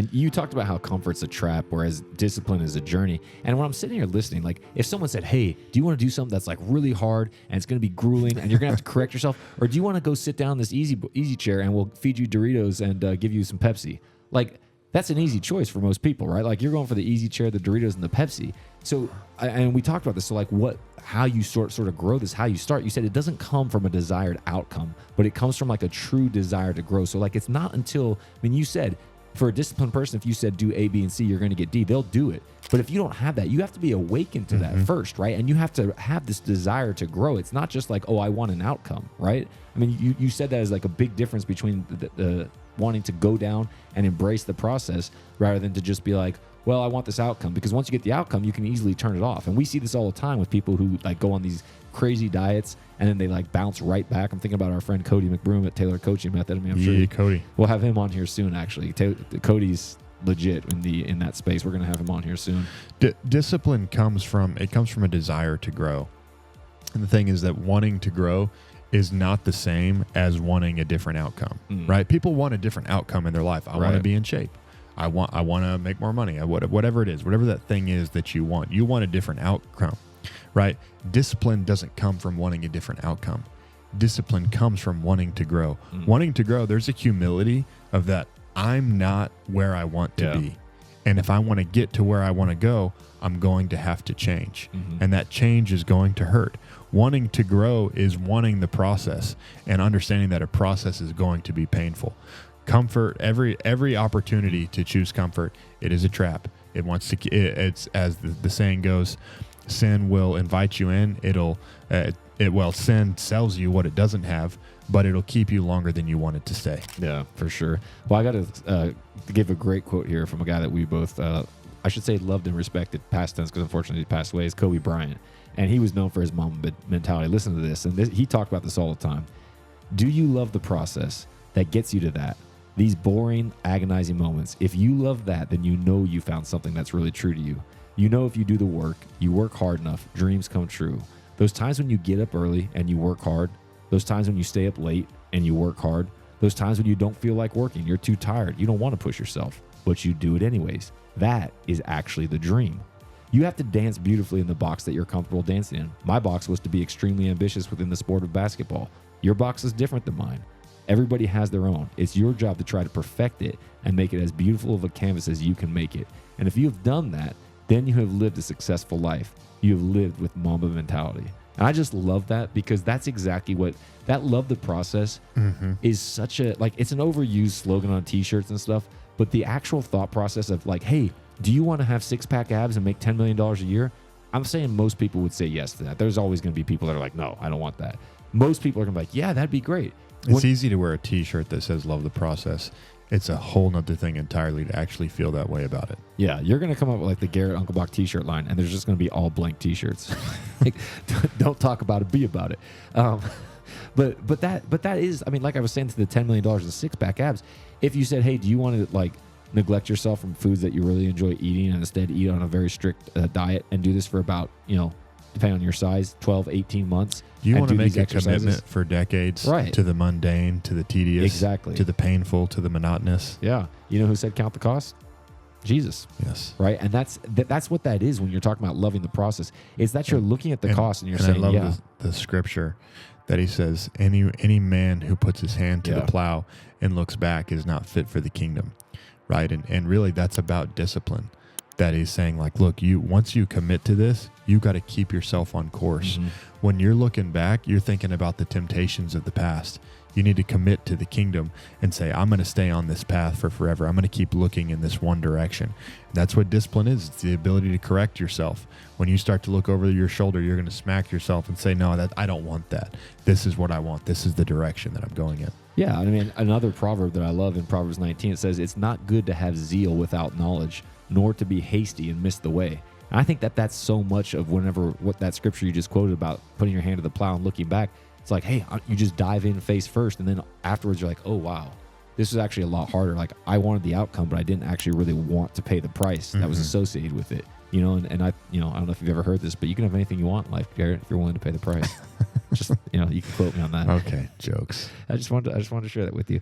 And you talked about how comfort's a trap, whereas discipline is a journey. And when I'm sitting here listening, like if someone said, hey, do you want to do something that's like really hard and it's going to be grueling and you're going to have to correct yourself? Or do you want to go sit down in this easy chair and we'll feed you Doritos and give you some Pepsi? Like, that's an easy choice for most people, right? Like you're going for the easy chair, the Doritos, and the Pepsi. So, and we talked about this. So like how you sort of grow this, how you start. You said it doesn't come from a desired outcome, but it comes from like a true desire to grow. So like it's not until, you said for a disciplined person, if you said do A, B, and C, you're going to get D, they'll do it. But if you don't have that, you have to be awakened to that first, right? And you have to have this desire to grow. It's not just like, oh, I want an outcome, right? You said that as like a big difference between the wanting to go down and embrace the process rather than to just be like, well, I want this outcome. Because once you get the outcome, you can easily turn it off. And we see this all the time with people who like go on these crazy diets and then they like bounce right back. I'm thinking about our friend Cody McBroom at Taylor Coaching Method. I'm sure Cody. We'll have him on here soon, actually. Cody's legit in that space. We're going to have him on here soon. Discipline comes from a desire to grow. And the thing is that wanting to grow is not the same as wanting a different outcome, right? People want a different outcome in their life. I want to be in shape. I want to make more money. Whatever it is, whatever that thing is that you want a different outcome, right? Discipline doesn't come from wanting a different outcome. Discipline comes from wanting to grow. Wanting to grow, there's a humility of that. I'm not where I want to be. And if I want to get to where I want to go, I'm going to have to change. And that change is going to hurt. Wanting to grow is wanting the process and understanding that a process is going to be painful. Comfort, every opportunity to choose comfort, it is a trap. It wants to. It's as the saying goes, sin will invite you in. Sin sells you what it doesn't have, but it'll keep you longer than you want it to stay. Yeah, for sure. Well, I got to give a great quote here from a guy that we both, I should say, loved and respected, past tense, because unfortunately he passed away, is Kobe Bryant. And he was known for his Mamba mentality. Listen to this. And he talked about this all the time. Do you love the process that gets you to that? These boring, agonizing moments. If you love that, then you know you found something that's really true to you. You know if you do the work, you work hard enough, dreams come true. Those times when you get up early and you work hard, those times when you stay up late and you work hard, those times when you don't feel like working, you're too tired, you don't want to push yourself, but you do it anyways. That is actually the dream. You have to dance beautifully in the box that you're comfortable dancing in. My box was to be extremely ambitious within the sport of basketball. Your box is different than mine. Everybody has their own. It's your job to try to perfect it and make it as beautiful of a canvas as you can make it. And if you have done that, then you have lived a successful life. You have lived with Mamba mentality. And I just love that because that's exactly what that love the process is such a, like, it's an overused slogan on t-shirts and stuff, but the actual thought process of like, hey, do you want to have six-pack abs and make $10 million a year? I'm saying most people would say yes to that. There's always going to be people that are like, no, I don't want that. Most people are going to be like, yeah, that'd be great. It's easy to wear a t-shirt that says love the process. It's a whole nother thing entirely to actually feel that way about it. Yeah, you're going to come up with like the Garrett Uncle Bach t-shirt line, and there's just going to be all blank t-shirts. Like, don't talk about it, be about it. But that is, I mean, like I was saying to the $10 million of six-pack abs, if you said, hey, do you want to like neglect yourself from foods that you really enjoy eating and instead eat on a very strict diet and do this for about, depending on your size, 12, 18 months. You want to make a commitment for decades to the mundane, to the tedious, to the painful, to the monotonous. Yeah. You know who said count the cost? Jesus. Yes. Right? And that's what that is when you're talking about loving the process. It's that you're looking at the cost and you're saying, I love the scripture that he says, any man who puts his hand to the plow and looks back is not fit for the kingdom. Right? And really that's about discipline. That he's saying, like, look, once you commit to this, you got to keep yourself on course. When you're looking back, you're thinking about the temptations of the past. You need to commit to the kingdom and say, I'm going to stay on this path for forever. I'm going to keep looking in this one direction. That's what discipline is. It's the ability to correct yourself. When you start to look over your shoulder, you're going to smack yourself and say, no, I don't want that. This is what I want. This is the direction that I'm going in. Yeah. I mean, another proverb that I love in Proverbs 19, it says, it's not good to have zeal without knowledge, nor to be hasty and miss the way. And I think that's so much of what that scripture you just quoted about putting your hand to the plow and looking back. It's like, hey, you just dive in face first. And then afterwards, you're like, oh, wow, this is actually a lot harder. Like I wanted the outcome, but I didn't actually really want to pay the price that was associated with it. And I don't know if you've ever heard this, but you can have anything you want in life, Garrett, if you're willing to pay the price. Just, you can quote me on that. Okay. Jokes. I just wanted to share that with you.